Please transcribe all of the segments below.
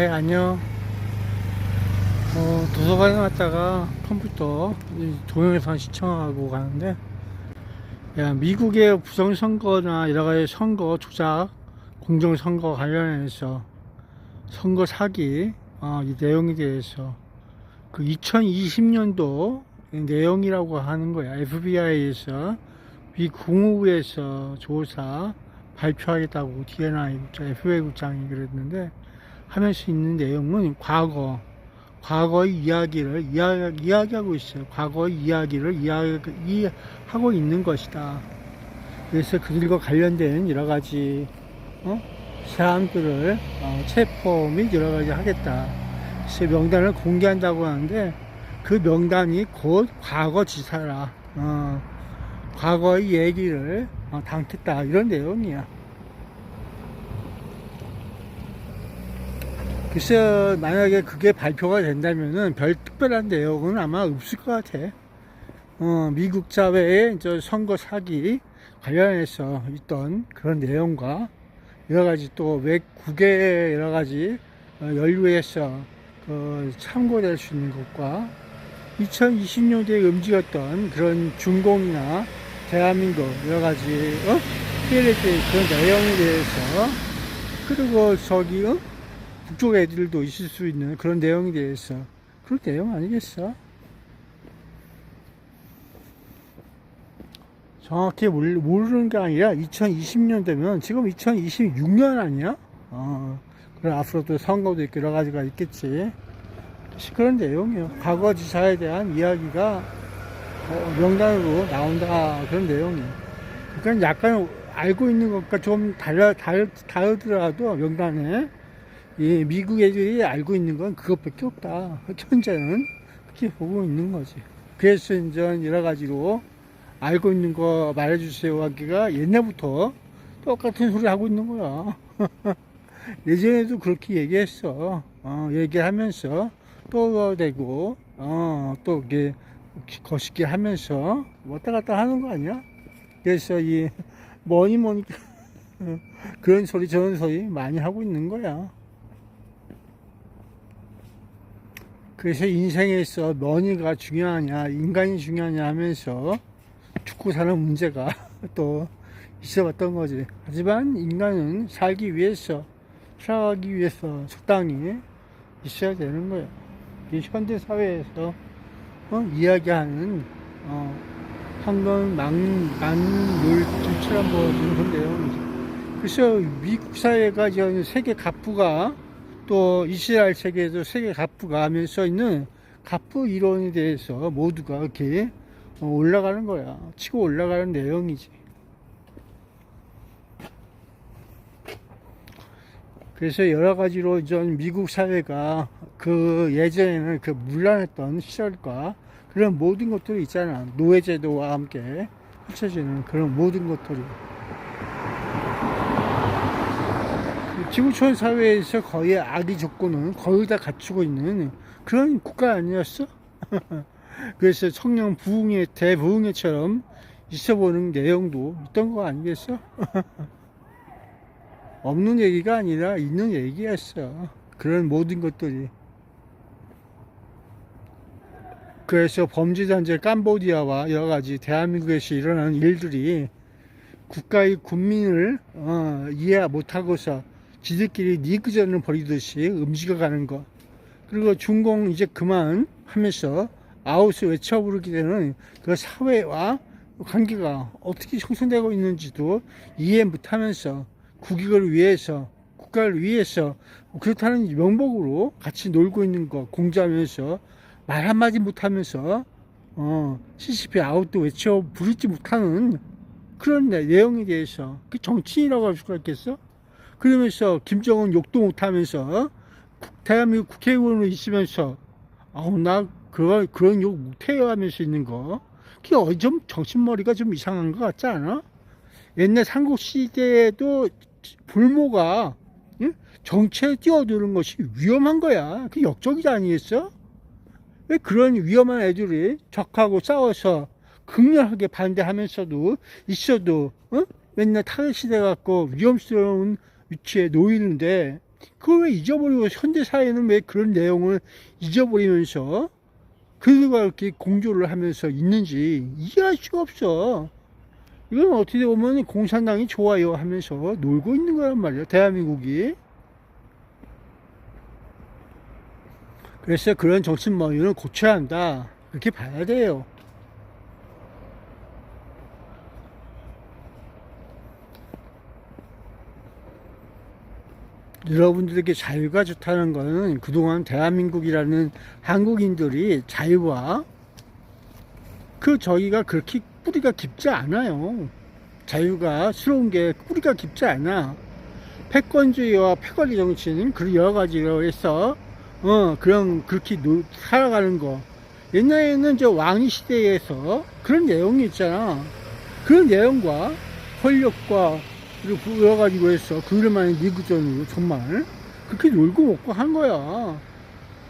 안녕. 도서관에 왔다가 컴퓨터 동영상 시청하고 가는데, 야, 미국의 부정선거나 여러가지 선거 조작, 공정선거 관련해서 선거 사기, 이 내용에 대해서 그 2020년도 내용이라고 하는 거야. FBI에서 미 국무부에서 조사 발표하겠다고 DNI 국장, FBI 국장이 그랬는데, 하면서 있는 내용은 과거의 이야기를 이야기하고 있어요. 과거의 이야기를 이야기하고 있는 것이다. 그래서 그들과 관련된 여러 가지 사람들을 체포 및 여러 가지 하겠다. 그래서 명단을 공개한다고 하는데, 그 명단이 곧 과거 지사라. 과거의 얘기를 담겠다, 이런 내용이야. 글쎄, 만약에 그게 발표가 된다면은 별 특별한 내용은 아마 없을 것 같아. 미국 사회의 선거 사기 관련해서 있던 그런 내용과 여러 가지 또 외국의 여러 가지 연루해서 참고될 수 있는 것과 2020년대에 움직였던 그런 중공이나 대한민국 여러 가지 피해를 그런 내용에 대해서, 그리고 북쪽 애들도 있을 수 있는 그런 내용에 대해서, 그런 내용 아니겠어? 정확히 모르는 게 아니라 2020년 되면 지금 2026년 아니야? 그럼 앞으로도 선거도 있고 여러 가지가 있겠지. 그런 내용이에요. 과거 지사에 대한 이야기가 명단으로 나온다, 그런 내용이에요. 그러니까 약간 알고 있는 것과 좀 다르더라도 명단에 미국 애들이 알고 있는 건 그것밖에 없다. 현재는 그렇게 보고 있는 거지. 그래서 이제 여러 가지로 알고 있는 거 말해주세요 하기가 옛날부터 똑같은 소리 하고 있는 거야. 예전에도 그렇게 얘기했어. 얘기하면서 또 되고, 또 이게 거시기 하면서 왔다 갔다 하는 거 아니야? 그래서 뭐니 그런 소리 저런 소리 많이 하고 있는 거야. 그래서 인생에서 뭐니가 중요하냐, 인간이 중요하냐 하면서 죽고 사는 문제가 또 있어봤던 거지. 하지만 인간은 살아가기 위해서 적당히 있어야 되는 거야. 이 현대 사회에서 이야기하는 황금 만물들처럼 보여주는 그런 내용이지. 그래서 미국 사회가 세계 갑부가, 또 이스라엘 세계에서 세계 갑부가 하면서 있는 갑부 이론에 대해서 모두가 이렇게 올라가는 거야. 치고 올라가는 내용이지. 그래서 여러 가지로 미국 사회가 예전에는 문란했던 시절과 그런 모든 것들이 있잖아. 노예제도와 함께 펼쳐지는 그런 모든 것들이. 지구촌 사회에서 거의 악의 조건은 거의 다 갖추고 있는 그런 국가 아니었어? 그래서 청년 대부흥회처럼 있어보는 내용도 있던 거 아니겠어? 없는 얘기가 아니라 있는 얘기였어. 그런 모든 것들이. 그래서 범죄단체 캄보디아와 여러 가지 대한민국에서 일어나는 일들이 국가의 군민을 이해 못하고서 지들끼리 니그전을 벌이듯이 움직여가는 것. 그리고 중공 이제 그만 하면서 아웃을 외쳐 부르게 되는 그 사회와 관계가 어떻게 형성되고 있는지도 이해 못하면서 국익을 위해서, 국가를 위해서 그렇다는 명목으로 같이 놀고 있는 것, 공조하면서 말 한마디 못하면서 CCP 아웃도 외쳐 부르지 못하는 그런 내용에 대해서 그 정치인이라고 할 수가 있겠어? 그러면서 김정은 욕도 못하면서 대한민국 국회의원으로 있으면서 나 그런 욕 못해요 하면서 있는 거, 그게 좀 정신머리가 좀 이상한 것 같지 않아? 옛날 삼국시대에도 불모가 정치에 뛰어드는 것이 위험한 거야. 그게 역적이 아니겠어? 왜 그런 위험한 애들이 적하고 싸워서 극렬하게 반대하면서도 있어도 맨날 타겟이 돼갖고 위험스러운 위치에 놓이는데 그걸 왜 잊어버리고, 현대사회는 왜 그런 내용을 잊어버리면서 그들과 이렇게 공조를 하면서 있는지 이해할 수가 없어. 이건 어떻게 보면 공산당이 좋아요 하면서 놀고 있는 거란 말이야, 대한민국이. 그래서 그런 정신머리는 고쳐야 한다, 그렇게 봐야 돼요. 여러분들에게 자유가 좋다는 것은 그동안 대한민국이라는 한국인들이 자유와 저기가 그렇게 뿌리가 깊지 않아요. 자유가 스러운 게 뿌리가 깊지 않아. 패권주의와 패권리 정치는 그 여러 가지로 해서 그렇게 살아가는 거. 옛날에는 저 왕위 시대에서 그런 내용이 있잖아. 그런 내용과 권력과 그리고 여러 가지로 해서 그들만의 리그전으로 정말 그렇게 놀고 먹고 한 거야.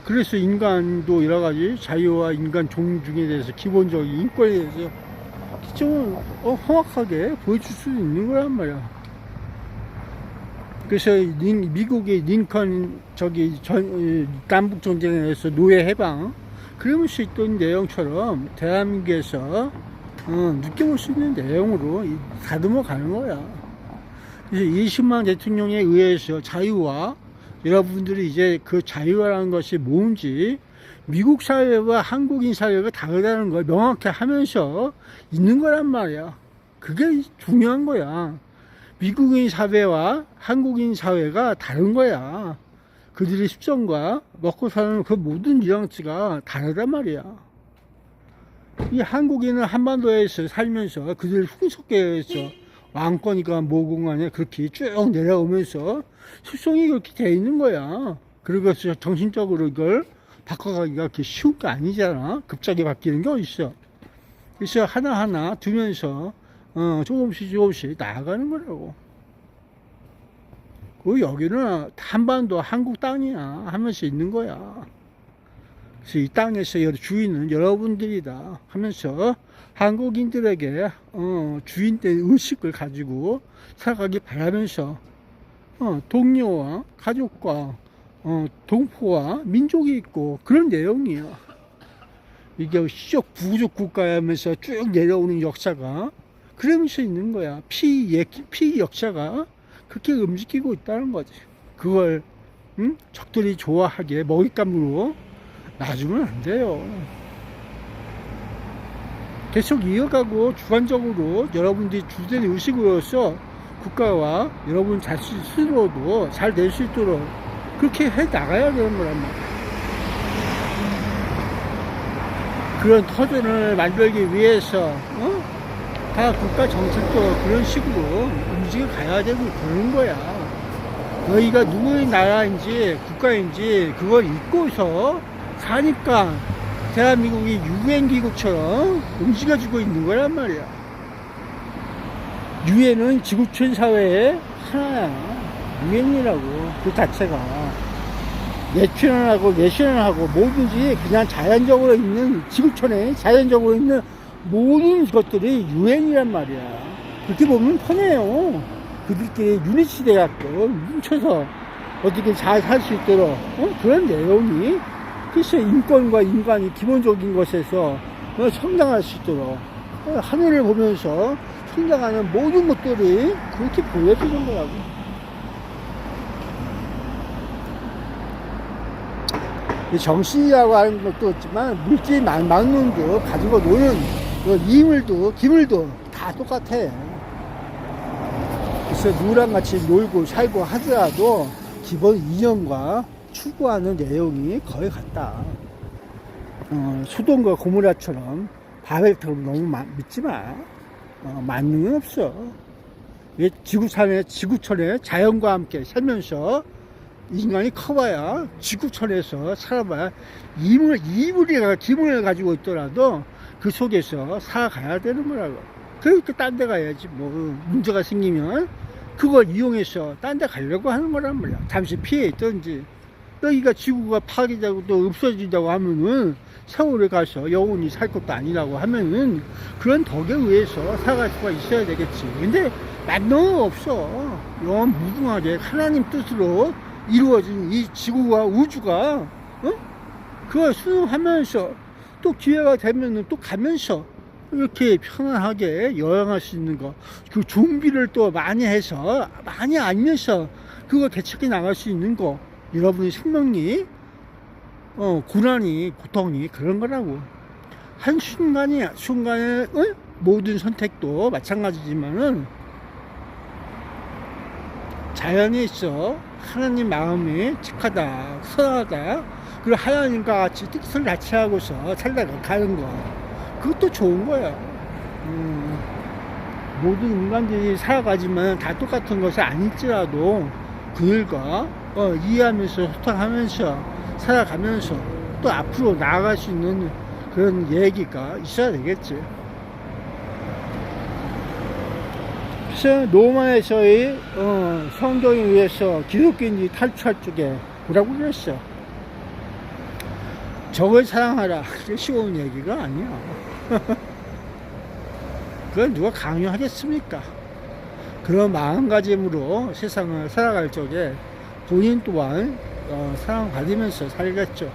그래서 인간도 여러 가지 자유와 인간 존중에 대해서 기본적인 인권에 대해서 좀 험악하게 보여줄 수 있는 거란 말이야. 그래서 미국의 링컨 남북 전쟁에서 노예 해방 그러면서 있던 내용처럼 대한민국에서 느껴볼 수 있는 내용으로 다듬어 가는 거야. 그래서 이승만 대통령에 의해서 자유와 여러분들이 이제 그 자유라는 것이 뭔지 미국 사회와 한국인 사회가 다르다는 걸 명확히 하면서 있는 거란 말이야. 그게 중요한 거야. 미국인 사회와 한국인 사회가 다른 거야. 그들의 습성과 먹고 사는 그 모든 뉘앙스가 다르단 말이야. 이 한국인은 한반도에서 살면서 그들 풍속계에서 왕권이가 뭐고 간에 그렇게 쭉 내려오면서 습성이 그렇게 돼 있는 거야. 그리고 정신적으로 이걸 바꿔가기가 그렇게 쉬운 게 아니잖아. 급작이 바뀌는 게 어딨어. 그래서 하나하나 두면서 조금씩 나아가는 거라고. 그 여기는 한반도 한국 땅이야 하면서 있는 거야. 그래서 이 땅에서 주인은 여러분들이다 하면서 한국인들에게 주인된 의식을 가지고 살아가기 바라면서 동료와 가족과 동포와 민족이 있고 그런 내용이야. 이게 시적 부족 국가하면서 쭉 내려오는 역사가 그러면서 있는 거야. 피 역사가 그렇게 움직이고 있다는 거지. 그걸 적들이 좋아하게 먹잇감으로 놔주면 안 돼요. 계속 이어가고 주관적으로 여러분들이 주된 의식으로서 국가와 여러분 자신 스스로도 잘 될 수 있도록 그렇게 해 나가야 되는 거란 말이야. 그런 터전을 만들기 위해서 다 국가 정책도 그런 식으로 움직여 가야 되고 그러는 거야. 너희가 누구의 나라인지 국가인지 그걸 잊고서 사니까 대한민국이 유엔기구처럼 움직여주고 있는 거란 말이야. 유엔은 지구촌 사회의 하나야. 유엔이라고 그 자체가 내셔널하고 뭐든지 그냥 자연적으로 있는 지구촌에 자연적으로 있는 모든 것들이 유엔이란 말이야. 그렇게 보면 편해요. 그들끼리 유니티 돼갖고 뭉쳐서 어떻게 잘 살 수 있도록 그런 내용이 글쎄 인권과 인간이 기본적인 것에서 성장할 수 있도록 하늘을 보면서 성장하는 모든 것들이 그렇게 보여지는 거라고. 정신이라고 하는 것도 있지만 물질 막론도 가지고 노는 기물도 다 똑같아. 그래서 누구랑 같이 놀고 살고 하더라도 기본 이념과 추구하는 내용이 거의 같다. 소돔과 고모라처럼 바벨처럼 너무 믿지 마. 만능은 없어. 지구촌에 자연과 함께 살면서 인간이 커봐야 지구촌에서 살아봐야 기분을 가지고 있더라도 그 속에서 살아가야 되는 거라고. 그러니까 딴 데 가야지. 뭐 문제가 생기면 그걸 이용해서 딴 데 가려고 하는 거란 말이야. 잠시 피해 있던지. 여기가 지구가 파괴되고 또 없어진다고 하면은 세월에 가서 영원히 살 것도 아니라고 하면은 그런 덕에 의해서 살아갈 수가 있어야 되겠지. 근데 만능은 없어. 영원 무궁하게 하나님 뜻으로 이루어진 이 지구와 우주가, 그걸 수용하면서 또 기회가 되면은 또 가면서 이렇게 편안하게 여행할 수 있는 거, 그 준비를 또 많이 해서 많이 알면서 그거 대책해 나갈 수 있는 거, 여러분의 생명이 고난이 고통이 그런 거라고. 한 순간에 모든 선택도 마찬가지지만은 자연에 있어 하나님 마음이 착하다, 선하다, 그리고 하나님과 같이 뜻을 같이 하고서 살다가 가는 거, 그것도 좋은 거야. 모든 인간들이 살아가지만 다 똑같은 것이 아닐지라도 그들과 이해하면서 소통하면서 살아가면서 또 앞으로 나아갈 수 있는 그런 얘기가 있어야 되겠지. 그래서 로마에서의 성경에 의해서 기독교인이 탈출할 쪽에 뭐라고 그랬어? 적을 사랑하라. 그게 쉬운 얘기가 아니야. 그건 누가 강요하겠습니까? 그런 마음가짐으로 세상을 살아갈 적에 본인 또한 사랑받으면서 살겠죠.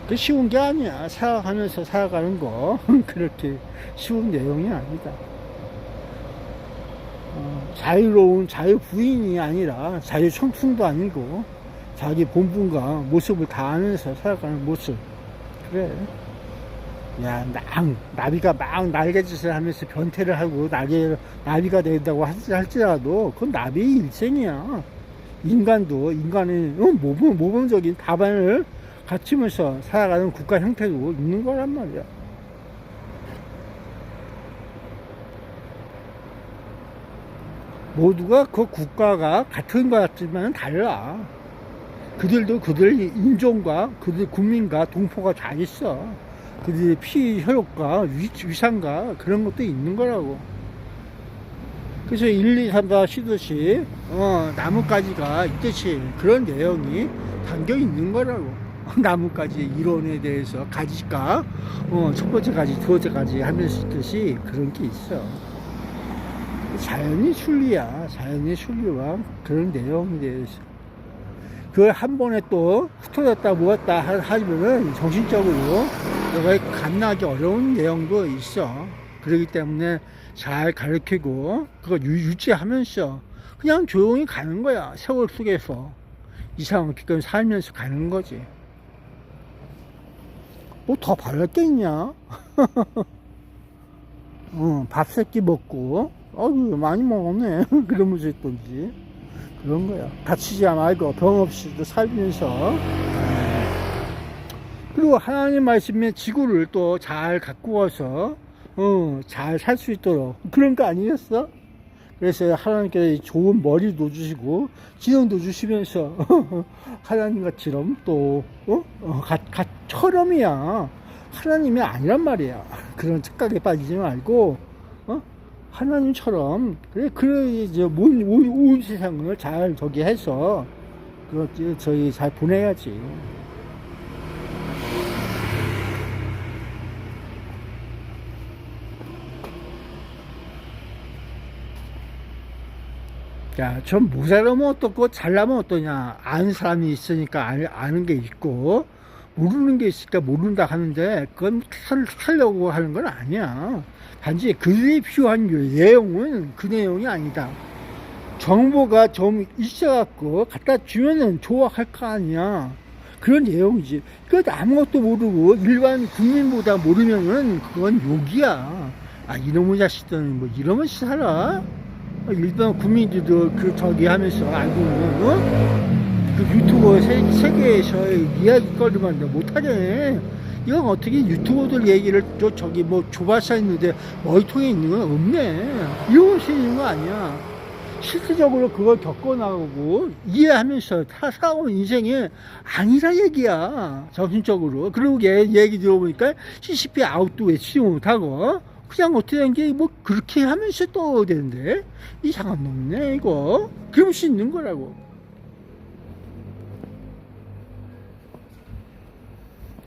그 쉬운 게 아니야. 살아가면서 살아가는 거 그렇게 쉬운 내용이 아니다. 자유로운 자유 부인이 아니라 자유 청춘도 아니고 자기 본분과 모습을 다하면서 살아가는 모습. 그래. 야, 나비가 막 날개짓을 하면서 변태를 하고 나비가 된다고 할지라도 그건 나비의 일생이야. 인간도 인간의 모범적인 답안을 갖추면서 살아가는 국가 형태도 있는 거란 말이야. 모두가 그 국가가 같은 것 같지만 달라. 그들도 그들 인종과 그들 국민과 동포가 다 있어. 그들의 피 혈육과 위상과 그런 것도 있는 거라고. 그래서 1, 2, 3, 4 쉬듯이 나뭇가지가 있듯이 그런 내용이 담겨 있는 거라고. 나뭇가지 이론에 대해서 가지가 첫 번째 가지, 두 번째 가지 하면서 있듯이 그런 게 있어. 자연의 순리야. 자연의 순리와 그런 내용에 대해서. 그걸 한 번에 또 흩어졌다 모았다 하면은 정신적으로 내가 감당하기 어려운 내용도 있어. 그렇기 때문에 잘 가르치고 그거 유지하면서 그냥 조용히 가는 거야. 세월 속에서 이상한 기껏 살면서 가는 거지. 뭐 더 바랄 게 있냐? 밥 세끼 먹고 많이 먹었네 그러면서 있던지 그런 거야. 다치지 말고 병 없이 살면서. 그리고 하나님 말씀의 지구를 또 잘 갖고 와서 잘 살 수 있도록 그런 거 아니었어? 그래서 하나님께서 좋은 머리도 주시고 지능도 주시면서 하나님같이럼 또 처럼이야. 하나님이 아니란 말이야. 그런 착각에 빠지지 말고 하나님처럼 그래 이제 온 세상을 잘 저기 해서 그렇지 저희 잘 보내야지. 야, 전 모자라면 어떻고 잘나면 어떠냐. 아는 사람이 있으니까 아는 게 있고 모르는 게 있으니까 모른다 하는데 그건 살려고 하는 건 아니야. 단지 그들이 필요한 내용은 그 내용이 아니다. 정보가 좀 있어갖고 갖다 주면은 좋아할 거 아니야. 그런 내용이지. 그 아무것도 모르고 일반 국민보다 모르면은 그건 욕이야. 이놈의 자식들은 뭐 이러면서 살아? 일반 국민들도 저기 하면서 알고는 그 유튜버 세계에서의 이야기거리만 못하네. 이건 어떻게 유튜버들 얘기를 저기 조바사 있는데 머리통에 있는 건 없네. 이런 수 있는 거 아니야. 실질적으로 그걸 겪어나가고 이해하면서 살아온 인생이 아니라 얘기야. 정신적으로. 그리고 얘기 들어보니까 CCP 아웃도 외치지 못하고 그냥 어떻게 된 게 그렇게 하면서 또 되는데 이상한 놈이네 이거. 그럴 수 있는 거라고.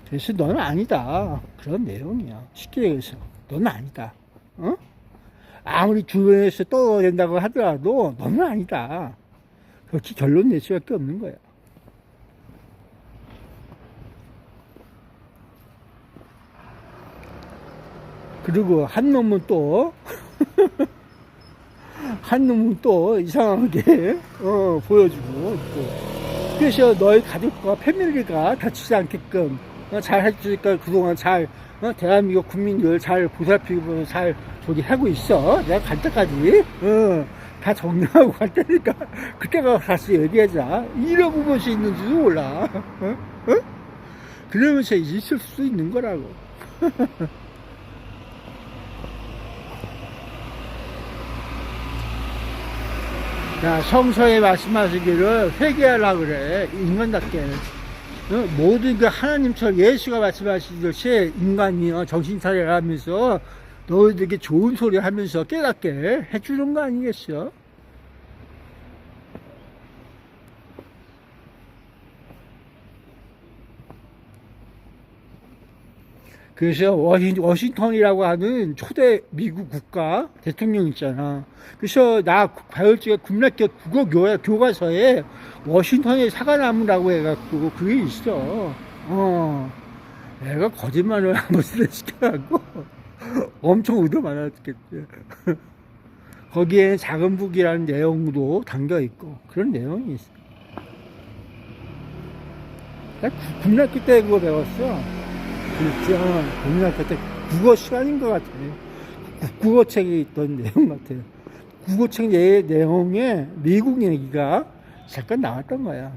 그래서 너는 아니다. 그런 내용이야. 쉽게 얘기해서 너는 아니다. 아무리 주변에서 떠든다고 하더라도 너는 아니다. 그렇게 결론 낼 수밖에 없는 거야. 그리고 한 놈은 또 한 놈은 또 이상하게 보여주고 또. 그래서 너희 가족과 패밀리가 다치지 않게끔 잘 해주니까 그동안 잘 대한민국 국민들 잘 보살피고 잘 저기 하고 있어. 내가 갈 때까지 다 정리하고 갈 테니까 그때가 가서 얘기하자. 이러고 볼 수 있는지도 몰라. 그러면서 있을 수 있는 거라고. 야, 성서에 말씀하시기를 회개하라 그래. 인간답게. 모든 그 하나님처럼 예수가 말씀하시듯이 인간이 정신 차려라 하면서 너희들에게 좋은 소리 하면서 깨닫게 해주는 거 아니겠어? 그래서 워싱턴이라고 하는 초대 미국 국가 대통령 있잖아. 그래서 나 가을주에 국립대 교과서에 워싱턴의 사과나무라고 해갖고 그게 있어. 내가 거짓말을 한번 시켜갖고 엄청 의도 많았겠지. 거기에 작은 북이라는 내용도 담겨있고 그런 내용이 있어. 나 국립학교 때 그거 배웠어. 그렇죠. 국민학교 때 국어 시간인 것 같아. 국어책에 있던 내용 같아. 국어책 내용에 미국 얘기가 잠깐 나왔던 거야.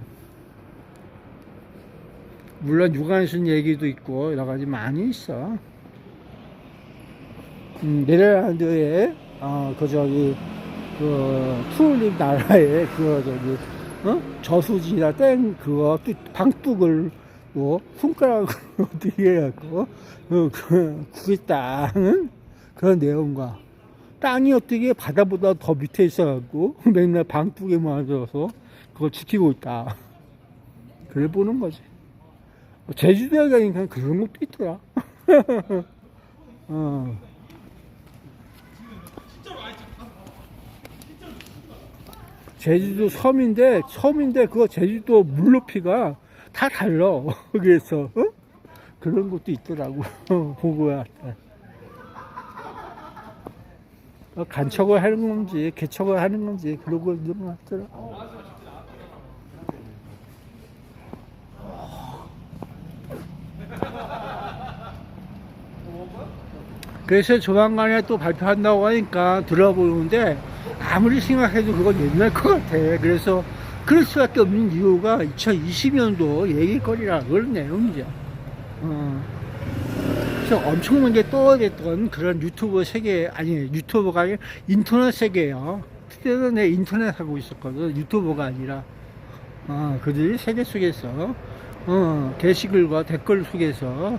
물론 유관순 얘기도 있고 여러 가지 많이 있어. 네덜란드에 튤립 나라에 저수지나 땡 방뚝을 손가락으로 어떻게 해갖고 그게 땅은 그런 내용과 땅이 어떻게 바다보다 더 밑에 있어갖고 맨날 방뚝에 맞아서 그걸 지키고 있다. 그래 보는 거지. 제주도에 가니까 그런 것도 있더라. 제주도 섬인데 그거 제주도 물 높이가 다 달라. 그래서 그런 것도 있더라고. 보고 왔다. 간척을 하는 건지 개척을 하는 건지 그러고 늘어났더라. 그래서 조만간에 또 발표한다고 하니까 들어보는데 아무리 생각해도 그건 옛날 것 같아. 그래서 그럴 수밖에 없는 이유가 2020년도 얘기거리라 그런 내용이죠. 그래서 엄청나게 떠오르던 그런 유튜버 세계, 아니 유튜버가 아니라 인터넷 세계예요. 그때는 내 인터넷 하고 있었거든. 유튜버가 아니라. 그들이 세계 속에서 게시글과 댓글 속에서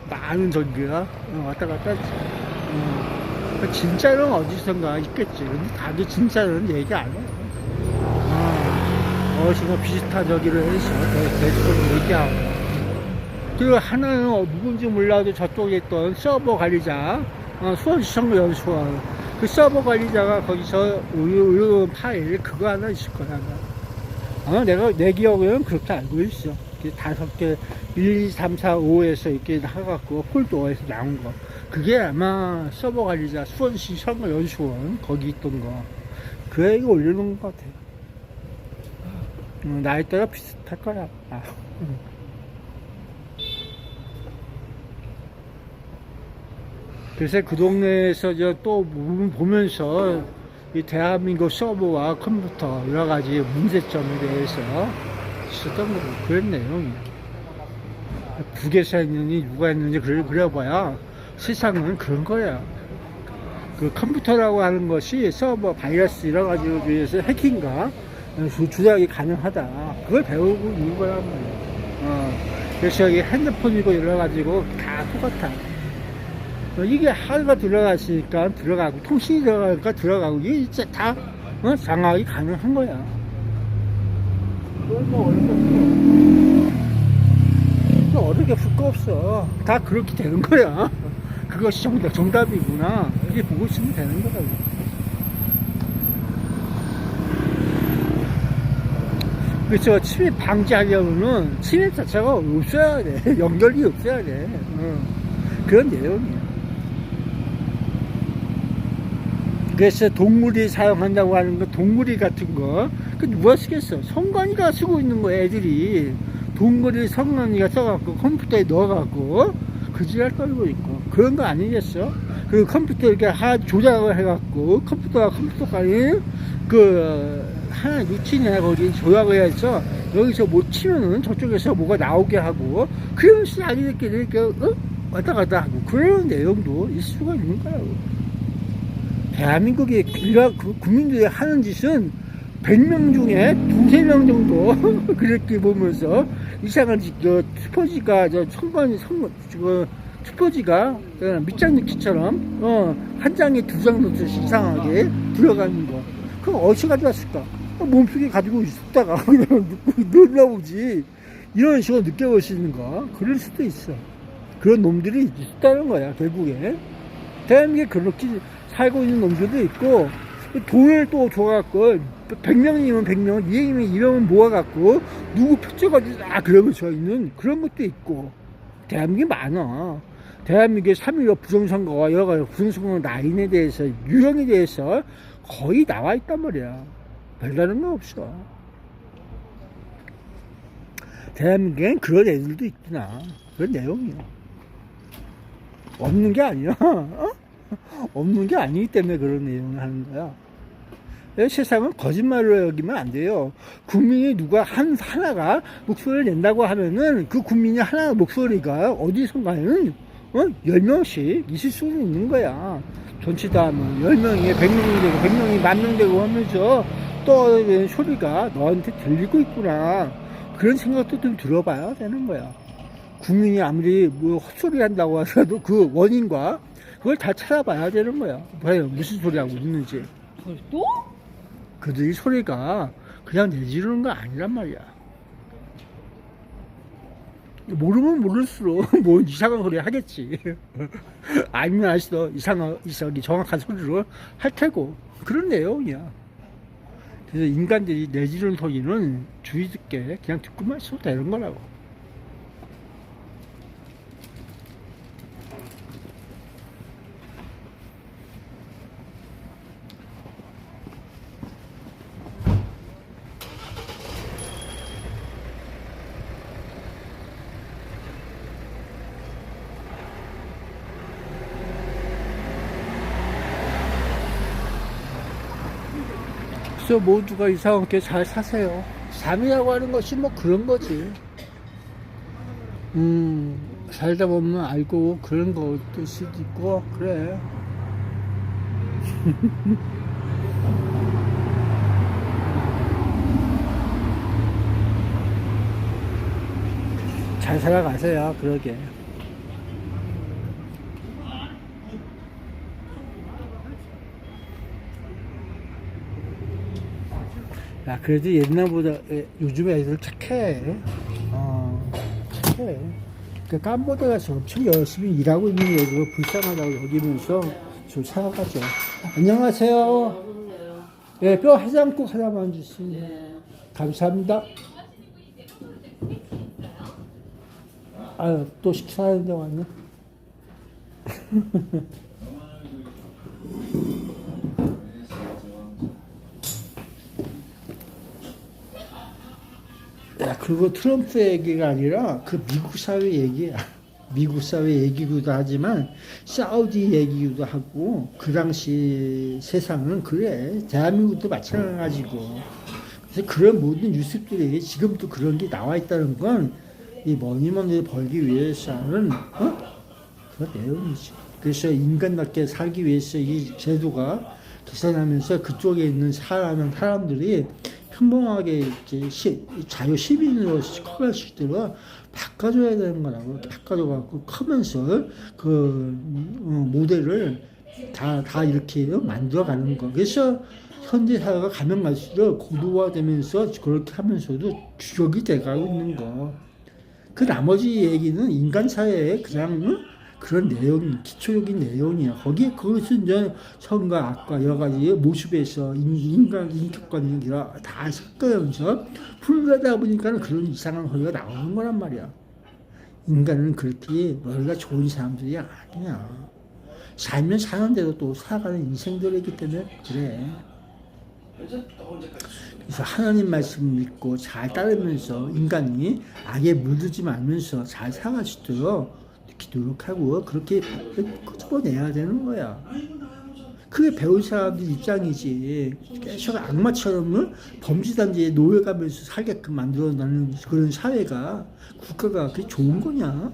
많은 전기가 왔다 갔다 했지. 진짜는 어디선가 있겠지. 근데 다들 진짜는 얘기 안 해. 지금 비슷한 저기를 해서 계속 얘기하고. 그리고 하나는 누군지 몰라도 저쪽에 있던 서버 관리자, 수원시청 연수원. 그 서버 관리자가 거기서 의료 파일 그거 하나 있을 거야. 내 기억에는 그렇게 알고 있어. 5개, 1, 2, 3, 4, 5에서 이렇게 해갖고 폴더에서 나온 거. 그게 아마 서버 관리자 수원시청 연수원 거기 있던 거. 그 애가 올려놓은 것 같아. 나에 따라 비슷할 거야. 그래서 그 동네에서 또 보면서 이 대한민국 서버와 컴퓨터 여러 가지 문제점에 대해서 있었던 거고 그런 내용이야. 북에서 했느니 누가 했는지 그려봐야 세상은 그런 거야. 그 컴퓨터라고 하는 것이 서버 바이러스 여러 가지로 위해서 해킹과 조작이 가능하다. 그걸 배우고 있는 거란 말이야. 그래서 여기 핸드폰이고 여러 가지고 다 똑같아. 이게 하루가 들어갔으니까 들어가고 통신이 들어가니까 들어가고 이게 진짜 다 장악이 가능한 거야. 그걸 뭐 어렵게 할 거 없어. 다 그렇게 되는 거야. 그것이 정답이구나. 이렇게 보고 있으면 되는 거라고. 그래서 침입 방지하려면은 침입 자체가 없어야 돼. 연결이 없어야 돼. 그런 내용이야. 그래서 동물이 사용한다고 하는 거, 동물이 같은 거, 그 누가 쓰겠어? 성관이가 쓰고 있는 거, 애들이. 동물이 성관이가 써갖고 컴퓨터에 넣어갖고 그지랄 떨고 있고. 그런 거 아니겠어? 그리고 컴퓨터 이렇게 조작을 해갖고 컴퓨터와 컴퓨터까지 하나 루틴에 거기 조작을 해서 여기서 못 치면은 저쪽에서 뭐가 나오게 하고 그러면서 아이들끼리 이렇게 왔다 갔다 하고 그런 내용도 있을 수가 있는 거라고. 대한민국의 국민들이 하는 짓은 100명 중에 두세 명 정도 그렇게 보면서 이상한 스포지가 스포지가 밑장넣기처럼 한 장에 두 장 넣듯이 이상하게 들어가는 거. 그럼 어디서 가져왔을까? 몸속에 가지고 있다가 그냥 넣어보지. 이런 식으로 느껴볼 수 있는 거. 그럴 수도 있어. 그런 놈들이 있다는 거야, 결국에. 대한민국에 그렇게 살고 있는 놈들도 있고, 돈을 또 줘갖고, 100명이면 100명, 200명이면 200명 모아갖고, 누구 표쳐가지고 그러면서 있는 그런 것도 있고, 대한민국에 많아. 대한민국의 3.15 부정선거와 여러 가지 부정선거 라인에 대해서, 유형에 대해서 거의 나와 있단 말이야. 별다른 거 없어. 대한민국엔 그런 애들도 있구나. 그런 내용이야. 없는 게 아니야. 없는 게 아니기 때문에 그런 내용을 하는 거야. 세상은 거짓말로 여기면 안 돼요. 국민이 누가 하나가 목소리를 낸다고 하면은 그 국민이 하나 목소리가 어디선가는 10명씩 있을 수는 있는 거야. 전체 다 하면 10명이 100명이 되고 100명이 10,000명 되고 하면서 떠오르는 소리가 너한테 들리고 있구나. 그런 생각도 좀 들어봐야 되는 거야. 국민이 아무리 헛소리 한다고 하더라도 그 원인과 그걸 다 찾아봐야 되는 거야. 봐요, 무슨 소리 하고 있는지. 또? 그들이 소리가 그냥 내지르는 거 아니란 말이야. 모르면 모를수록 뭐 이상한 소리 하겠지. 알면 알수록 정확한 소리를 할 테고. 그런 내용이야. 그래서 인간들이 내지르는 소리는 주의 깊게 그냥 듣고만 있어도 되는 거라고. 그래서 모두가 이상하게 잘 사세요. 삶이라고 하는 것이 뭐 그런 거지. 살다 보면 알고 그런 것도 수도 있고, 그래. 잘 살아가세요, 그러게. 야, 그래도 옛날보다 요즘 애들 착해. 착해. 그 깜보다 가서 엄청 열심히 일하고 있는 애들 불쌍하다고 여기면서 좀 살아가죠. 안녕하세요. 예, 뼈 해장국 하나만 주세요. 감사합니다. 아유, 또 식사하는데 왔네. 야, 그거 트럼프 얘기가 아니라 그 미국 사회 얘기야. 미국 사회 얘기기도 하지만 사우디 얘기기도 하고 그 당시 세상은 그래. 대한민국도 마찬가지고. 그래서 그런 모든 뉴스들이 지금도 그런 게 나와 있다는 건 이 머니먼을 벌기 위해서는 그런 내용이지. 그래서 인간답게 살기 위해서 이 제도가 개선하면서 그쪽에 있는 사람들이 평범하게 이제 자유 시민으로 커갈 수 있도록 바꿔줘야 되는 거라고. 바꿔줘갖고 크면서 그 모델을 다 이렇게 만들어가는 거. 그래서 현대 사회가 가면 갈수록 고도화되면서 그렇게 하면서도 주력이 돼가고 있는 거. 그 나머지 얘기는 인간 사회에 그냥 그런 내용, 기초적인 내용이야. 거기에 그것은 이제 선과 악과 여러 가지 모습에서 인간 인격관계가 다 섞여면서 풀려다 보니까 그런 이상한 소리가 나오는 거란 말이야. 인간은 그렇게 머리가 좋은 사람들이 아니야. 살면 사는 대로 또 살아가는 인생들이기 때문에 그래. 그래서 하나님 말씀 믿고 잘 따르면서 인간이 악에 물들지 말면서 잘 살아갈 수 있도록 이렇게 노력하고 그렇게 끄집어내야 되는 거야. 그게 배운 사람들 입장이지. 계속 악마처럼 범죄단지에 놓여가면서 살게끔 만들어내는 그런 사회가, 국가가 그게 좋은 거냐?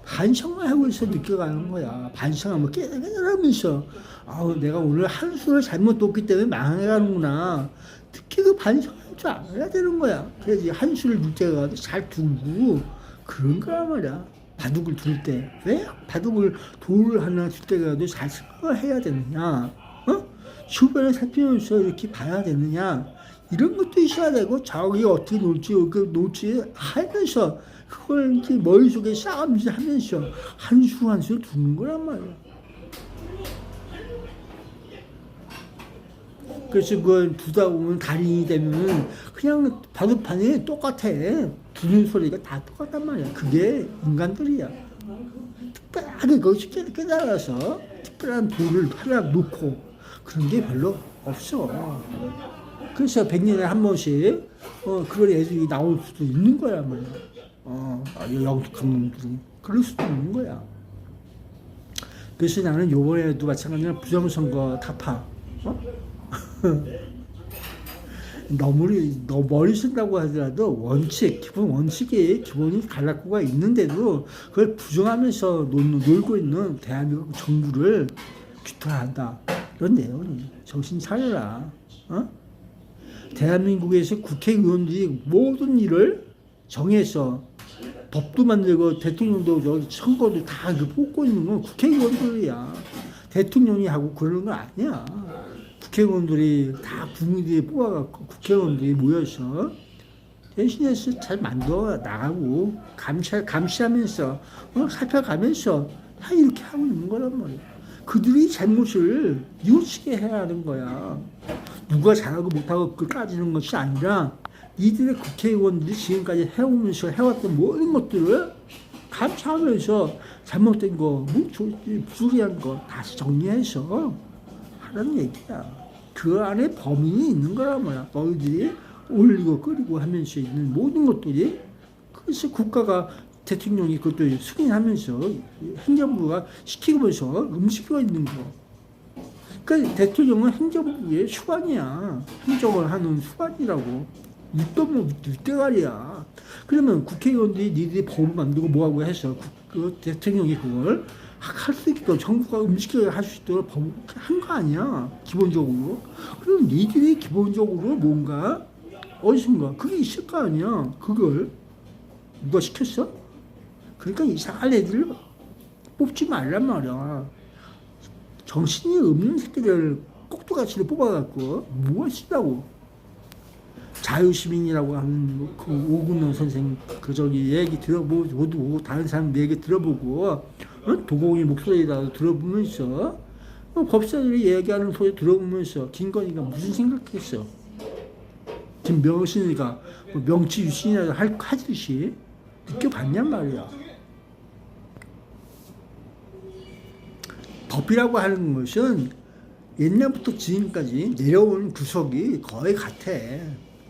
반성을 하고 있어 느껴가는 거야. 반성하면 깨달으면서 아우 내가 오늘 한 수를 잘못 뒀기 때문에 망해가는구나. 특히 그 반성할 줄 알아야 되는 거야. 그래야지 한 수를 둘 때가 잘 두고 그런 거란 말이야. 바둑을 둘 때 왜 바둑을 돌을 하나 둘 때가도 잘 생각해야 되느냐? 주변을 살피면서 이렇게 봐야 되느냐? 이런 것도 있어야 되고 저기 어떻게 놀지 하면서 그걸 이제 머릿속에 싸움하면서 한 수 한 수 두는 거란 말이야. 그래서 그걸 두다 보면 달인이 되면 그냥 바둑판이 똑같아. 두는 소리가 다 똑같단 말이야. 그게 인간들이야. 특별하게 거기서 깨달아서 특별한 돌을 하나 놓고 그런 게 별로 없어. 그래서 100년에 한 번씩 그런 애들이 나올 수도 있는 거야 말이야. 영특한 놈들이 그럴 수도 있는 거야. 그래서 나는 요번에도 마찬가지로 부정선거 타파. 너무 머리 쓴다고 하더라도 원칙, 기본 원칙이 기본이 갈라코가 있는데도 그걸 부정하면서 놀고 있는 대한민국 정부를 규탄한다. 이런 내용이 정신 차려라. 대한민국에서 국회의원들이 모든 일을 정해서 법도 만들고 대통령도 선거도 다 뽑고 있는 건 국회의원들이야. 대통령이 하고 그러는 건 아니야. 국회의원들이 다 국민들이 뽑아갖고 국회의원들이 모여서 대신해서 잘 만들어 나가고 감시하면서 살펴가면서 다 이렇게 하고 있는 거란 말이야. 그들이 잘못을 뉘우치게 해야 하는 거야. 누가 잘하고 못하고 그걸 따지는 것이 아니라 이들의 국회의원들이 지금까지 해오면서 해왔던 모든 것들을 감시하면서 잘못된 거, 부조리한 거 다시 정리해서 하라는 얘기야. 그 안에 범인이 있는 거란 말이야. 너희들이 올리고 끓이고 하면서 있는 모든 것들이. 그래서 국가가 대통령이 그것도 승인하면서 행정부가 시키면서 움직여 있는 거. 그러니까 대통령은 행정부의 수반이야. 행정을 하는 수반이라고. 윗대가리야. 그러면 국회의원들이 니들이 법을 만들고 뭐하고 해서 그 대통령이 그걸 할 수 있도록 정부가 움직여야 할 수 있도록 법을 한 거 아니야. 기본적으로. 그럼 니들이 기본적으로 뭔가 어디선가 그게 있을 거 아니야. 그걸 누가 시켰어? 그러니까 이상한 애들을 뽑지 말란 말이야. 정신이 없는 새끼들 꼭두가치를 뽑아갖고 무엇이라고. 자유시민이라고 하는 그 오근영 선생 그 저기 얘기 들어보고 다른 사람 얘기 들어보고 도공이 목소리라도 들어보면서 법사들이 얘기하는 소리 들어보면서 김건희가 무슨 생각했어? 지금 명신이가 명치 유신이라도 하듯이 느껴봤냔 말이야. 법이라고 하는 것은 옛날부터 지금까지 내려오는 구석이 거의 같아.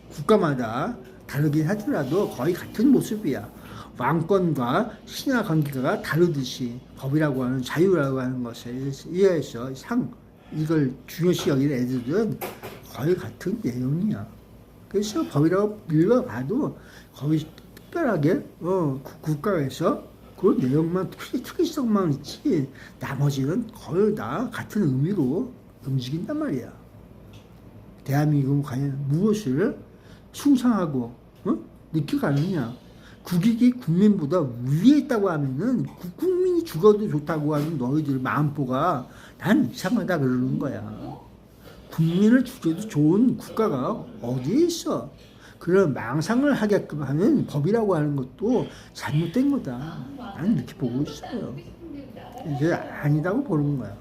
국가마다 다르긴 하더라도 거의 같은 모습이야. 왕권과 신하 관계가 다르듯이 법이라고 하는 자유라고 하는 것에 의해서 이걸 중요시 여기는 애들은 거의 같은 내용이야. 그래서 법이라고 읽어봐도 거의 특별하게 국가에서 그 내용만 특이성만 있지 나머지는 거의 다 같은 의미로 움직인단 말이야. 대한민국은 과연 무엇을 충성하고 느껴가느냐. 국익이 국민보다 위에 있다고 하면은 국민이 죽어도 좋다고 하는 너희들 마음보가 난 이상하다 그러는 거야. 국민을 죽여도 좋은 국가가 어디에 있어. 그런 망상을 하게끔 하는 법이라고 하는 것도 잘못된 거다. 나는 이렇게 보고 있어요. 이게 아니다고 보는 거야.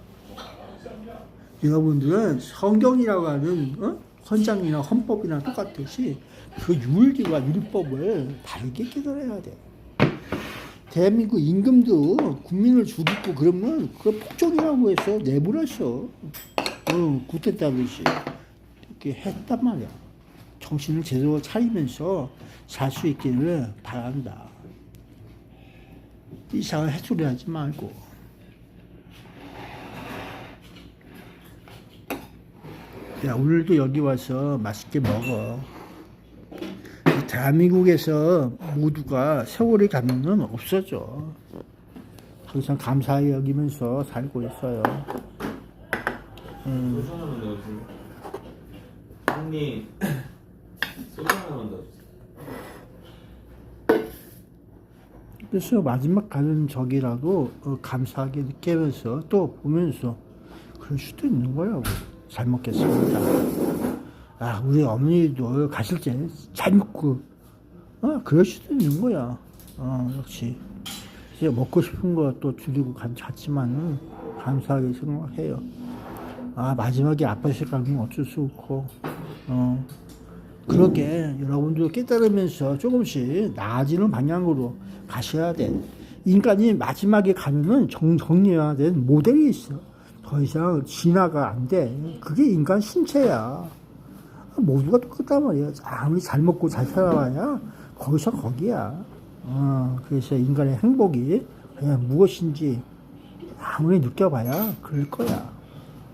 여러분들은 성경이라고 하는 헌장이나 헌법이나 똑같듯이 그 율리와 율법을 다르게 깨달아야 돼. 대한민국 임금도 국민을 죽이고 그러면 그 폭정이라고 해서 내보냈어. 구태타듯이 이렇게 했단 말이야. 정신을 제대로 차리면서 살 수 있기를 바란다. 이상한 햇소리 하지 말고. 야, 오늘도 여기 와서 맛있게 먹어. 대한민국에서 모두가 세월이 가면은 없어져. 항상 감사히 여기면서 살고 있어요. 소주 하나만 넣어줄래? 형님 소주 하나만 넣어주세요. 그래서 마지막 가는 적이라도 감사하게 느끼면서 또 보면서 그럴 수도 있는 거라고. 잘 먹겠습니다. 아, 우리 어머니도 가실 때 잘 먹고, 그럴 수도 있는 거야. 역시. 이제 먹고 싶은 거 또 줄이고 갔지만은 감사하게 생각해요. 아, 마지막에 아파실 가면 어쩔 수 없고, 그렇게 여러분도 깨달으면서 조금씩 나아지는 방향으로 가셔야 돼. 인간이 마지막에 가면은 정리해야 된 모델이 있어. 더 이상 진화가 안 돼. 그게 인간 신체야. 모두가 똑같단 말이야. 아무리 잘 먹고 잘 살아봐야 거기서 거기야. 그래서 인간의 행복이 그냥 무엇인지 아무리 느껴봐야 그럴 거야.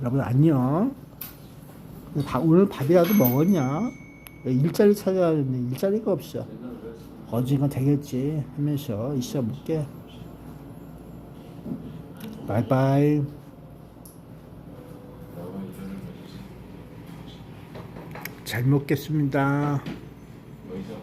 여러분 안녕. 오늘 밥이라도 먹었냐? 일자리 찾아야 하는데 일자리가 없어. 언젠가 되겠지 하면서 있어 볼게. 바이바이. 잘 먹겠습니다. 뭐 있어?